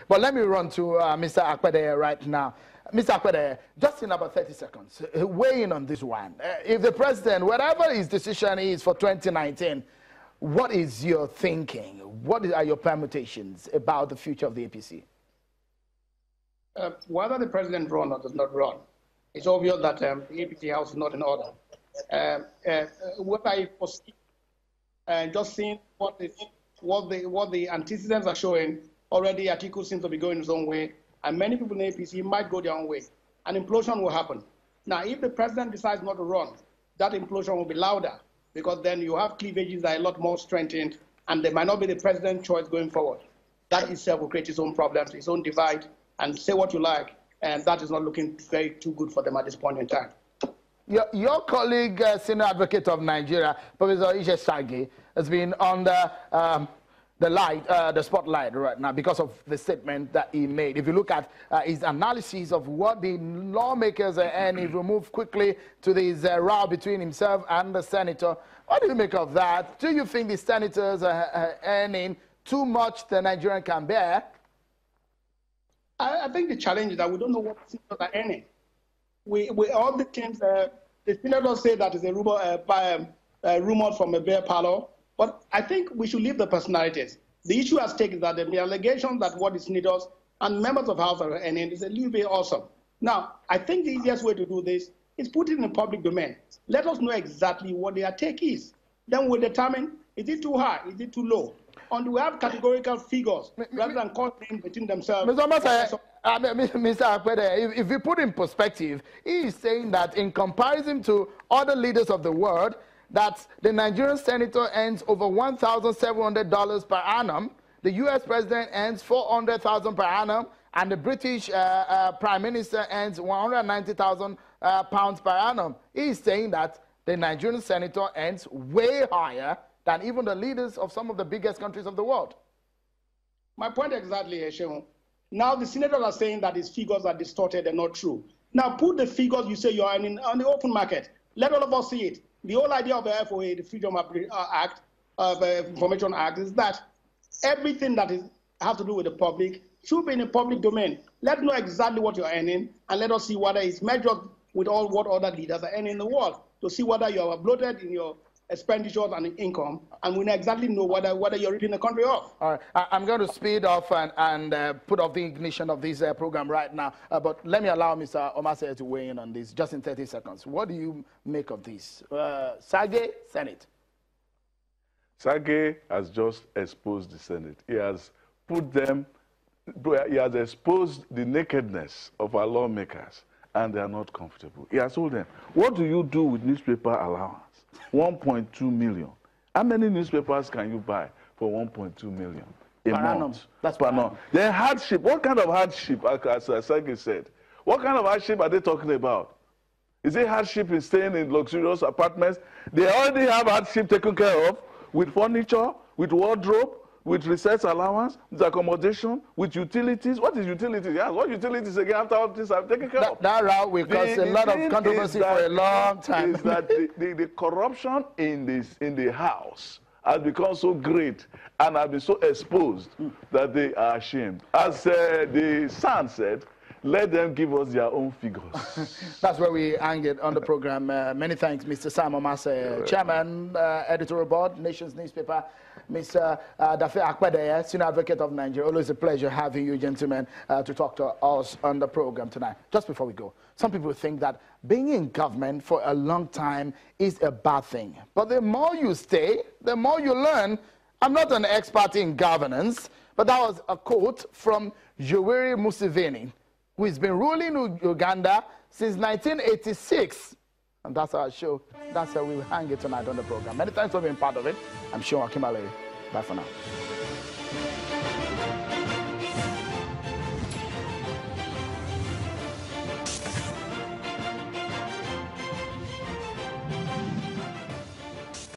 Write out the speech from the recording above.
But let me run to Mr. Akpede right now. Mr. Akpede, just in about 30 seconds, weigh in on this one. If the president, whatever his decision is for 2019, what is your thinking? What are your permutations about the future of the APC? Whether the president run or does not run, it's obvious that the APC house is not in order. What I foresee, just seeing what the antecedents are showing, already Atiku seems to be going his own way, and many people in the APC might go their own way. An implosion will happen. Now, if the president decides not to run, that implosion will be louder, because then you have cleavages that are a lot more strengthened, and they might not be the president's choice going forward. That itself will create its own problems, its own divide, and say what you like, and that is not looking too good for them at this point in time. Your colleague, senior advocate of Nigeria, Professor Ishe Sage, has been under the spotlight right now because of the statement that he made. If you look at his analysis of what the lawmakers are earning, if we move quickly to this row between himself and the senator, what do you make of that? Do you think the senators are earning too much the Nigerian can bear? I think the challenge is that we don't know what the senators are earning. We all the things, the senators say that is a rumor from a bear parlor. But I think we should leave the personalities. The issue at stake is that the allegation that what the senators and members of House are earning is a little bit awesome. Now, I think the easiest way to do this is put it in the public domain. Let us know exactly what their take is. Then we'll determine, is it too high, is it too low? And we have categorical figures rather than calling between themselves. Mr. Akpede, if we put in perspective, he is saying that in comparison to other leaders of the world, that the Nigerian senator earns over $1,700 per annum, the U.S. president earns $400,000 per annum, and the British prime minister earns £190,000 per annum. He is saying that the Nigerian senator earns way higher than even the leaders of some of the biggest countries of the world. My point exactly, Shehu. Now the senators are saying that his figures are distorted and not true. Now put the figures you say you're earning on the open market. Let all of us see it. The whole idea of the FOA, the Freedom Act, Information Act, is that everything that has to do with the public should be in the public domain. Let's know exactly what you're earning, and let us see whether it's measured with all what other leaders are earning in the world, to see whether you are bloated in your expenditures and income, and we exactly know whether you're ripping the country off. All right, I'm going to speed off and put off the ignition of this program right now, but let me allow Mr. Omase to weigh in on this just in 30 seconds. What do you make of this? Sage, Senate. Sage has just exposed the Senate. He has put them, he has exposed the nakedness of our lawmakers, and they are not comfortable. He has told them, what do you do with newspaper allowance? 1.2 million. How many newspapers can you buy for 1.2 million a month? That's per annum. Then hardship. What kind of hardship, as Sage said? What kind of hardship are they talking about? Is it hardship in staying in luxurious apartments? They already have hardship taken care of with furniture, with wardrobe, with research allowance, with accommodation, with utilities. What is utilities? Yeah, what utilities again after all this I've taken care of? That route will cause a lot of controversy for a long time. Is that the corruption in the House has become so great and has been so exposed that they are ashamed. As the Sun said, let them give us their own figures. That's where we hang it on the program. Many thanks, Mr. Sam Omase, Chairman, Editorial Board, Nation's Newspaper, Mr. Dafe Akpede, Senior Advocate of Nigeria. Always a pleasure having you, gentlemen, to talk to us on the program tonight. Just before we go, some people think that being in government for a long time is a bad thing. But the more you stay, the more you learn. I'm not an expert in governance, but that was a quote from Yoweri Museveni, who has been ruling Uganda since 1986. And that's our show. That's how we will hang it tonight on the program. Many thanks for being part of it. I'm Sean Akimale. Bye for now.